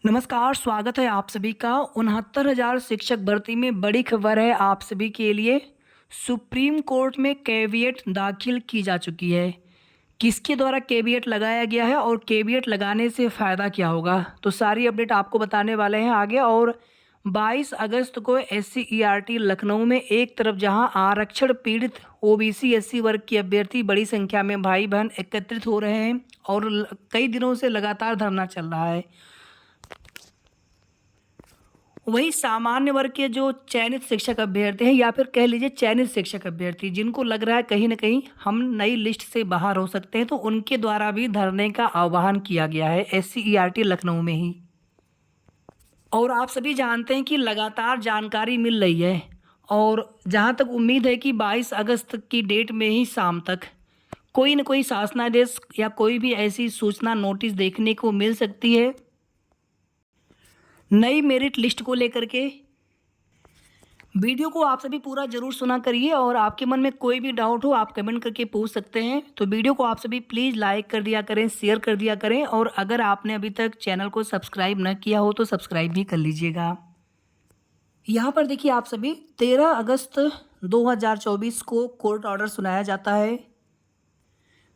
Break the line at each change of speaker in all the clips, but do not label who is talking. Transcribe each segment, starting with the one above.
नमस्कार, स्वागत है आप सभी का। 69,000 शिक्षक भर्ती में बड़ी खबर है आप सभी के लिए। सुप्रीम कोर्ट में कैविएट दाखिल की जा चुकी है। किसके द्वारा कैविएट लगाया गया है और कैविएट लगाने से फ़ायदा क्या होगा? तो सारी अपडेट आपको बताने वाले हैं आगे। और 22 अगस्त को SCERT लखनऊ में एक तरफ जहां आरक्षण पीड़ित OBC SC वर्ग की अभ्यर्थी बड़ी संख्या में भाई बहन एकत्रित हो रहे हैं और कई दिनों से लगातार धरना चल रहा है। वही सामान्य वर्ग के जो चयनित शिक्षक अभ्यर्थी हैं या फिर कह लीजिए चयनित शिक्षक अभ्यर्थी जिनको लग रहा है कहीं ना कहीं हम नई लिस्ट से बाहर हो सकते हैं, तो उनके द्वारा भी धरने का आह्वान किया गया है SCERT लखनऊ में ही। और आप सभी जानते हैं कि लगातार जानकारी मिल रही है और जहां तक उम्मीद है कि 22 अगस्त की डेट में ही शाम तक कोई न कोई शासनादेश या कोई भी ऐसी सूचना नोटिस देखने को मिल सकती है नई मेरिट लिस्ट को लेकर के। वीडियो को आप सभी पूरा जरूर सुना करिए और आपके मन में कोई भी डाउट हो आप कमेंट करके पूछ सकते हैं। तो वीडियो को आप सभी प्लीज़ लाइक कर दिया करें, शेयर कर दिया करें और अगर आपने अभी तक चैनल को सब्सक्राइब न किया हो तो सब्सक्राइब भी कर लीजिएगा। यहाँ पर देखिए आप सभी 13 अगस्त 2024 को कोर्ट ऑर्डर सुनाया जाता है।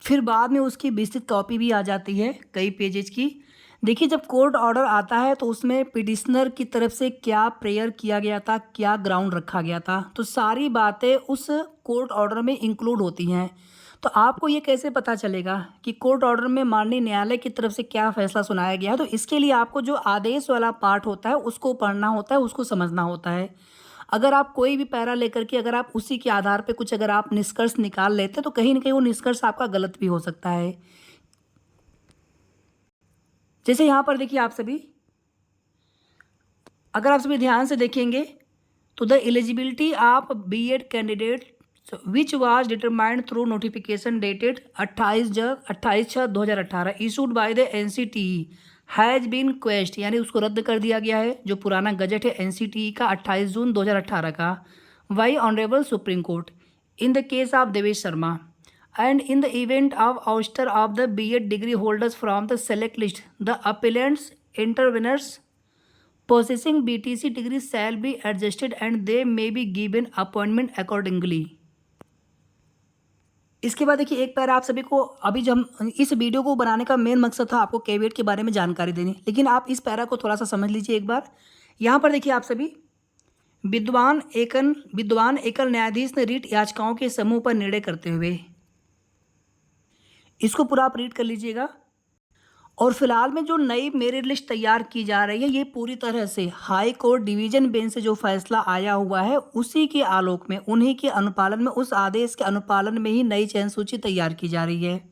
फिर बाद में उसकी विस्तृत कॉपी भी आ जाती है कई पेजेज की। देखिए जब कोर्ट ऑर्डर आता है तो उसमें पिटिशनर की तरफ से क्या प्रेयर किया गया था, क्या ग्राउंड रखा गया था, तो सारी बातें उस कोर्ट ऑर्डर में इंक्लूड होती हैं। तो आपको ये कैसे पता चलेगा कि कोर्ट ऑर्डर में माननीय न्यायालय की तरफ से क्या फैसला सुनाया गया है? तो इसके लिए आपको जो आदेश वाला पार्ट होता है उसको पढ़ना होता है, उसको समझना होता है। अगर आप कोई भी पैरा लेकर के अगर आप उसी के आधार पे कुछ अगर आप निष्कर्ष निकाल लेते तो कहीं ना कहीं वो निष्कर्ष आपका गलत भी हो सकता है। जैसे यहाँ पर देखिए आप सभी, अगर आप सभी ध्यान से देखेंगे तो the eligibility of B.Ed candidate which was determined through notification dated 28/6/2018 issued by the NCTE has been quashed, यानी उसको रद्द कर दिया गया है। जो पुराना गजट है NCTE का 28 जून 2018 का, by honourable supreme court in the case of Devesh Sharma and in the event of ouster of the B.Ed degree holders from the select list, the appellants interveners possessing BTC degree shall be adjusted and they may be given appointment accordingly। इसके बाद देखिए एक para आप सभी को, अभी जब हम इस वीडियो को बनाने का मेन मकसद था आपको कैविएट के बारे में जानकारी देनी, लेकिन आप इस पैरा को थोड़ा सा समझ लीजिए एक बार। यहाँ पर देखिए आप सभी, विद्वान एकल न्यायाधीश ने रीट याचिकाओं के समूह पर निर्णय करते हुए, इसको पूरा आप रीड कर लीजिएगा। और फिलहाल में जो नई मेरिट लिस्ट तैयार की जा रही है ये पूरी तरह से हाई कोर्ट डिवीजन बेंच से जो फैसला आया हुआ है उसी के आलोक में, उन्हीं के अनुपालन में, उस आदेश के अनुपालन में ही नई चयन सूची तैयार की जा रही है।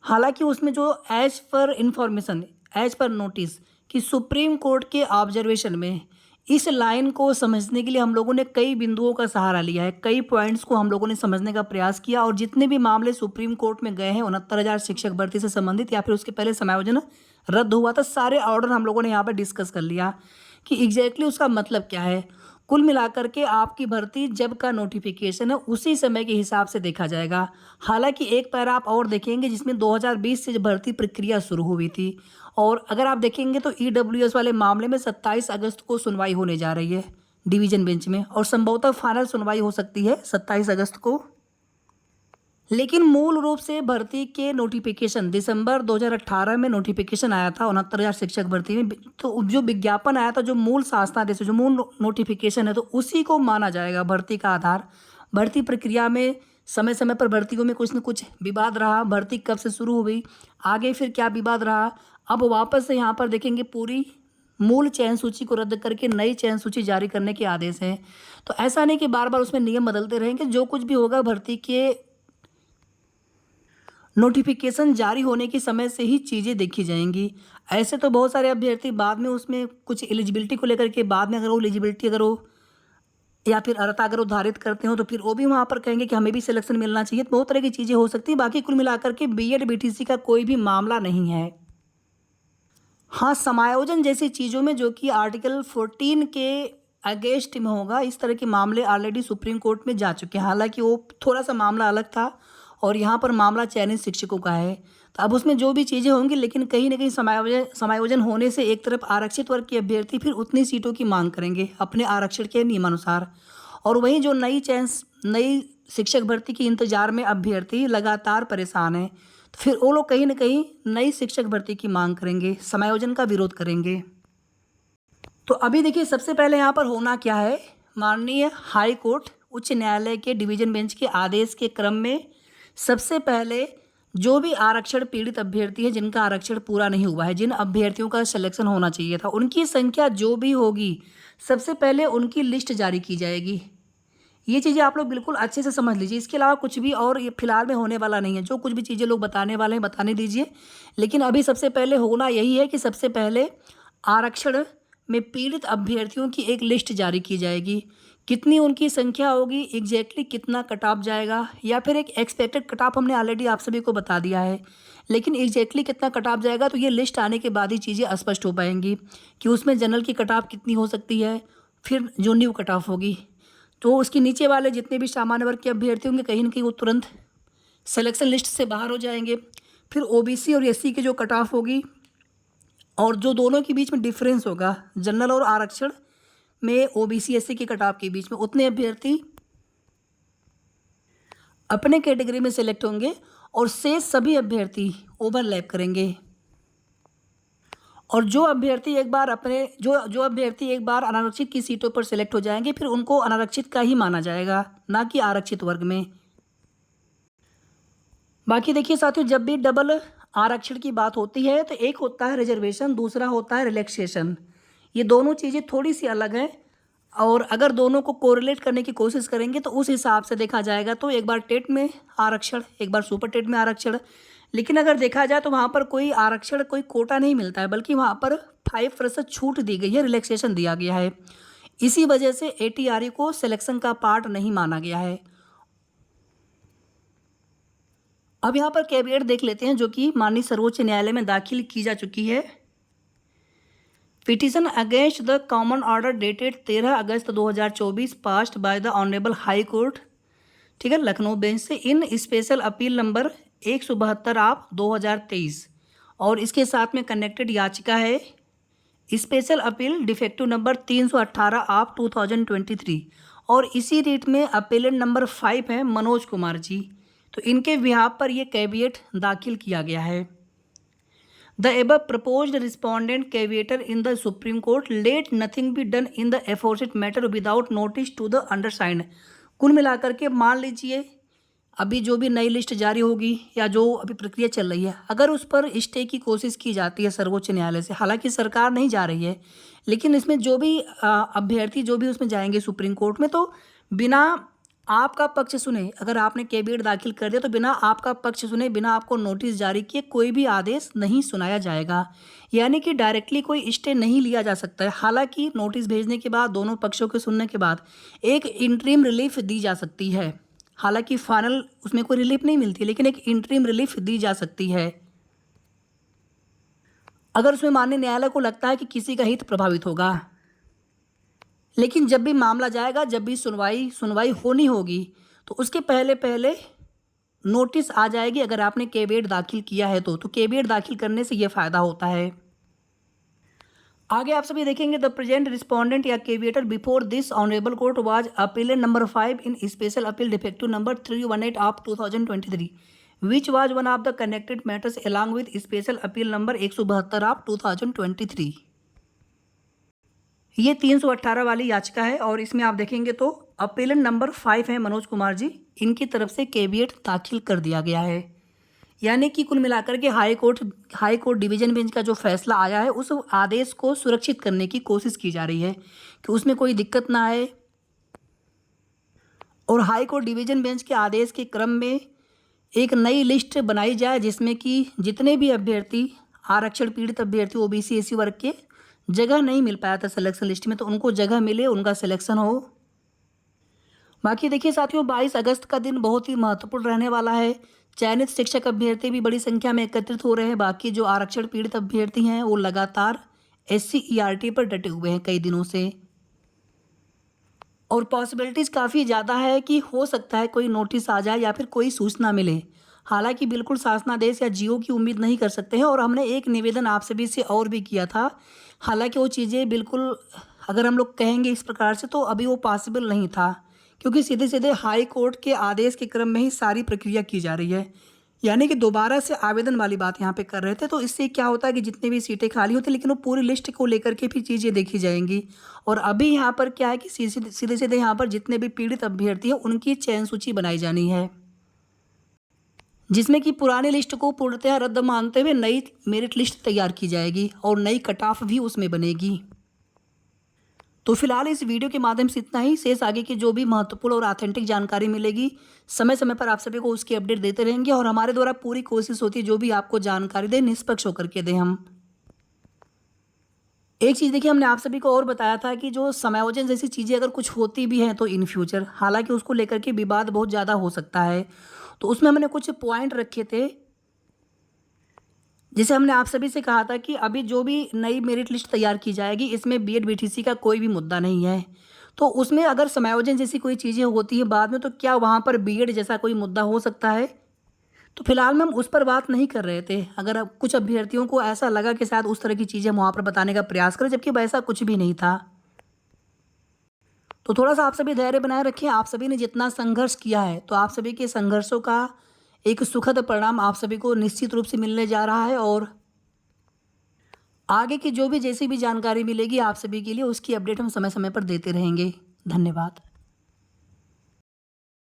हालांकि उसमें जो as per information, as per notice कि सुप्रीम कोर्ट के ऑब्जर्वेशन में इस लाइन को समझने के लिए हम लोगों ने कई बिंदुओं का सहारा लिया है, कई पॉइंट्स को हम लोगों ने समझने का प्रयास किया और जितने भी मामले सुप्रीम कोर्ट में गए हैं 69,000 शिक्षक भर्ती से संबंधित या फिर उसके पहले समायोजन रद्द हुआ था, सारे ऑर्डर हम लोगों ने यहाँ पर डिस्कस कर लिया कि एग्जैक्टली उसका मतलब क्या है। कुल मिलाकर के आपकी भर्ती जब का नोटिफिकेशन है उसी समय के हिसाब से देखा जाएगा। हालांकि एक पैरा आप और देखेंगे जिसमें 2020 से भर्ती प्रक्रिया शुरू हुई थी और अगर आप देखेंगे तो EWS वाले मामले में 27 अगस्त को सुनवाई होने जा रही है डिवीजन बेंच में और संभवतः फाइनल सुनवाई हो सकती है 27 अगस्त को। लेकिन मूल रूप से भर्ती के नोटिफिकेशन दिसंबर 2018 में नोटिफिकेशन आया था 69,000 शिक्षक भर्ती में, तो जो विज्ञापन आया था, जो मूल शासनादेश, जो मूल नोटिफिकेशन है, तो उसी को माना जाएगा भर्ती का आधार। भर्ती प्रक्रिया में समय समय पर भर्तियों में कुछ न कुछ विवाद रहा, भर्ती कब से शुरू हुई, आगे फिर क्या विवाद रहा, अब वापस से यहाँ पर देखेंगे पूरी मूल चयन सूची को रद्द करके नई चयन सूची जारी करने के आदेश हैं। तो ऐसा नहीं कि बार बार उसमें नियम बदलते रहेंगे, जो कुछ भी होगा भर्ती के नोटिफिकेशन जारी होने के समय से ही चीज़ें देखी जाएंगी। ऐसे तो बहुत सारे अभ्यर्थी बाद में उसमें कुछ एलिजिबिलिटी को लेकर के बाद में अगर वो एलिजिबिलिटी अगर वो या फिर अर्हता अगर उद्धारित करते हो तो फिर वो भी वहाँ पर कहेंगे कि हमें भी सिलेक्शन मिलना चाहिए। तो बहुत तरह की चीज़ें हो सकती हैं। बाकी कुल मिलाकर के B.Ed BTC का कोई भी मामला नहीं है। हाँ, समायोजन जैसी चीज़ों में जो कि आर्टिकल 14 के अगेंस्ट में होगा, इस तरह के मामले ऑलरेडी सुप्रीम कोर्ट में जा चुके हैं। हालांकि वो थोड़ा सा मामला अलग था और यहाँ पर मामला चयनित शिक्षकों का है। तो अब उसमें जो भी चीज़ें होंगी, लेकिन कहीं न कहीं समायोजन होने से एक तरफ आरक्षित वर्ग के अभ्यर्थी फिर उतनी सीटों की माँग करेंगे अपने आरक्षण के नियमानुसार, और वहीं जो नई शिक्षक भर्ती के इंतज़ार में अभ्यर्थी लगातार परेशान हैं, तो फिर वो लोग कहीं न कहीं नई शिक्षक भर्ती की माँग करेंगे, समायोजन का विरोध करेंगे। तो अभी देखिए सबसे पहले यहाँ पर होना क्या है, माननीय हाई कोर्ट उच्च न्यायालय के डिवीज़न बेंच के आदेश के क्रम में सबसे पहले जो भी आरक्षण पीड़ित अभ्यर्थी है, जिनका आरक्षण पूरा नहीं हुआ है, जिन अभ्यर्थियों का सिलेक्शन होना चाहिए था, उनकी संख्या जो भी होगी, सबसे पहले उनकी लिस्ट जारी की जाएगी। ये चीज़ें आप लोग बिल्कुल अच्छे से समझ लीजिए। इसके अलावा कुछ भी और ये फिलहाल में होने वाला नहीं है। जो कुछ भी चीज़ें लोग बताने वाले हैं बताने दीजिए, लेकिन अभी सबसे पहले होना यही है कि सबसे पहले आरक्षण में पीड़ित अभ्यर्थियों की एक लिस्ट जारी की जाएगी। कितनी उनकी संख्या होगी, एग्जैक्टली कितना कट ऑफ जाएगा, या फिर एक एक्सपेक्टेड कट ऑफ हमने ऑलरेडी आप सभी को बता दिया है, लेकिन एग्जैक्टली कितना कट ऑफ जाएगा तो ये लिस्ट आने के बाद ही चीज़ें स्पष्ट हो पाएंगी कि उसमें जनरल की कट ऑफ कितनी हो सकती है, फिर जो न्यू कट ऑफ होगी, तो उसके नीचे वाले जितने भी सामान्य वर्ग के अभ्यर्थी होंगे कहीं न कहीं वो तुरंत सिलेक्शन लिस्ट से बाहर हो जाएंगे। फिर ओबीसी और एससी की जो कट ऑफ होगी और जो दोनों के बीच में डिफरेंस होगा, जनरल और आरक्षण में ओबीसी एससी की कट ऑफ के बीच में, उतने अभ्यर्थी अपने कैटेगरी में सेलेक्ट होंगे और शेष सभी अभ्यर्थी ओवरलैप करेंगे। और जो अभ्यर्थी एक बार अनारक्षित की सीटों पर सेलेक्ट हो जाएंगे, फिर उनको अनारक्षित का ही माना जाएगा, ना कि आरक्षित वर्ग में। बाकी देखिए साथियों, जब भी डबल आरक्षण की बात होती है तो एक होता है रिजर्वेशन, दूसरा होता है रिलैक्सेशन। ये दोनों चीज़ें थोड़ी सी अलग हैं, और अगर दोनों को कोरिलेट करने की कोशिश करेंगे तो उस हिसाब से देखा जाएगा तो एक बार टेट में आरक्षण, एक बार सुपर टेट में आरक्षण। लेकिन अगर देखा जाए तो वहाँ पर कोई आरक्षण, कोई कोटा नहीं मिलता है, बल्कि वहाँ पर 5% छूट दी गई है, रिलैक्सेशन दिया गया है। इसी वजह से एटीआरई को सिलेक्शन का पार्ट नहीं माना गया है। अब यहाँ पर कैविएट देख लेते हैं जो कि माननीय सर्वोच्च न्यायालय में दाखिल की जा चुकी है। Petition against the common order dated 13 August 2024 passed by the honourable high court, ठीक है, लखनऊ बेंच से, इन स्पेशल अपील नंबर 172 ऑफ 2023, और इसके साथ में कनेक्टेड याचिका है special appeal defective number 318 of 2023, और इसी रीट में अपीलेंट नंबर 5 है मनोज कुमार जी। तो इनके बिहाफ पर यह कैविएट दाखिल किया गया है। The above proposed respondent caveator in the Supreme Court let nothing be done in the aforesaid matter without notice to the undersigned. कुल मिलाकर के मान लीजिए अभी जो भी नई लिस्ट जारी होगी या जो अभी प्रक्रिया चल रही है, अगर उस पर स्टे की कोशिश की जाती है सर्वोच्च न्यायालय से, हालांकि सरकार नहीं जा रही है, लेकिन इसमें जो भी अभ्यर्थी जो भी उसमें जाएंगे सुप्रीम कोर्ट में, तो बिना आपका पक्ष सुने, अगर आपने कैविएट दाखिल कर दिया तो बिना आपका पक्ष सुने, बिना आपको नोटिस जारी किए कोई भी आदेश नहीं सुनाया जाएगा, यानी कि डायरेक्टली कोई स्टे नहीं लिया जा सकता है। हालांकि नोटिस भेजने के बाद, दोनों पक्षों के सुनने के बाद एक इंटरिम रिलीफ दी जा सकती है। हालांकि फाइनल उसमें कोई रिलीफ नहीं मिलती, लेकिन एक इंटरिम रिलीफ दी जा सकती है अगर उसमें माननीय न्यायालय को लगता है कि किसी का हित प्रभावित होगा। लेकिन जब भी मामला जाएगा, जब भी सुनवाई होनी होगी, तो उसके पहले नोटिस आ जाएगी। अगर आपने कैविएट दाखिल किया है तो कैविएट दाखिल करने से ये फ़ायदा होता है। आगे आप सभी देखेंगे, द प्रेजेंट रिस्पोंडेंट या caveator before this honourable court was appellant number 5 in special appeal defective number 318 of 2023, which was one of the connected matters along with special appeal number 172 of 2023। ये 318 वाली याचिका है, और इसमें आप देखेंगे तो अपीलेंट नंबर 5 है मनोज कुमार जी, इनकी तरफ से कैविएट दाखिल कर दिया गया है। यानी कि कुल मिलाकर के हाई कोर्ट डिवीजन बेंच का जो फैसला आया है, उस आदेश को सुरक्षित करने की कोशिश की जा रही है कि उसमें कोई दिक्कत ना आए, और हाई कोर्ट डिवीजन बेंच के आदेश के क्रम में एक नई लिस्ट बनाई जाए जिसमें कि जितने भी अभ्यर्थी आरक्षण पीड़ित अभ्यर्थी ओबीसी एससी वर्ग के जगह नहीं मिल पाया था सिलेक्शन लिस्ट में, तो उनको जगह मिले, उनका सिलेक्शन हो। बाकी देखिए साथियों, 22 अगस्त का दिन बहुत ही महत्वपूर्ण रहने वाला है। चयनित शिक्षक अभ्यर्थी भी बड़ी संख्या में एकत्रित हो रहे हैं। बाकी जो आरक्षण पीड़ित अभ्यर्थी हैं वो लगातार SC/ERT पर डटे हुए हैं कई दिनों से, और पॉसिबिलिटीज़ काफ़ी ज़्यादा है कि हो सकता है कोई नोटिस आ जाए या फिर कोई सूचना मिले। हालांकि बिल्कुल शासनादेश या जीओ की उम्मीद नहीं कर सकते हैं। और हमने एक निवेदन आप सभी से और भी किया था, हालांकि वो चीज़ें बिल्कुल अगर हम लोग कहेंगे इस प्रकार से तो अभी वो पॉसिबल नहीं था, क्योंकि सीधे सीधे हाई कोर्ट के आदेश के क्रम में ही सारी प्रक्रिया की जा रही है, यानी कि दोबारा से आवेदन वाली बात यहाँ पे कर रहे थे। तो इससे क्या होता है कि जितनी भी सीटें खाली होती, लेकिन वो पूरी लिस्ट को लेकर के भी चीज़ें देखी जाएंगी। और अभी यहाँ पर क्या है कि सीधे सीधे यहाँ पर जितने भी पीड़ित अभ्यर्थी हैं उनकी चयन सूची बनाई जानी है, जिसमें कि पुरानी लिस्ट को पूर्णतः रद्द मानते हुए नई मेरिट लिस्ट तैयार की जाएगी और नई कट ऑफ भी उसमें बनेगी। तो फिलहाल इस वीडियो के माध्यम से इतना ही। शेष आगे की जो भी महत्वपूर्ण और ऑथेंटिक जानकारी मिलेगी, समय समय पर आप सभी को उसकी अपडेट देते रहेंगे और हमारे द्वारा पूरी कोशिश होती है जो भी आपको जानकारी दें निष्पक्ष होकर के दें हम। एक चीज़ देखिए, हमने आप सभी को और बताया था कि जो समायोजन जैसी चीज़ें अगर कुछ होती भी हैं तो इन फ्यूचर, हालांकि उसको लेकर के विवाद बहुत ज़्यादा हो सकता है, तो उसमें हमने कुछ पॉइंट रखे थे। जैसे हमने आप सभी से कहा था कि अभी जो भी नई मेरिट लिस्ट तैयार की जाएगी इसमें बीएड बीटीसी का कोई भी मुद्दा नहीं है। तो उसमें अगर समायोजन जैसी कोई चीज़ें होती हैं बाद में, तो क्या वहाँ पर बीएड जैसा कोई मुद्दा हो सकता है? तो फिलहाल में हम उस पर बात नहीं कर रहे थे। अगर अब कुछ अभ्यर्थियों को ऐसा लगा कि शायद उस तरह की चीज़ें हम वहाँ पर बताने का प्रयास करें, जबकि वैसा कुछ भी नहीं था। तो थोड़ा सा आप सभी धैर्य बनाए रखें। आप सभी ने जितना संघर्ष किया है, तो आप सभी के संघर्षों का एक सुखद परिणाम आप सभी को निश्चित रूप से मिलने जा रहा है। और आगे की जो भी जैसी भी जानकारी मिलेगी आप सभी के लिए, उसकी अपडेट हम समय समय पर देते रहेंगे। धन्यवाद।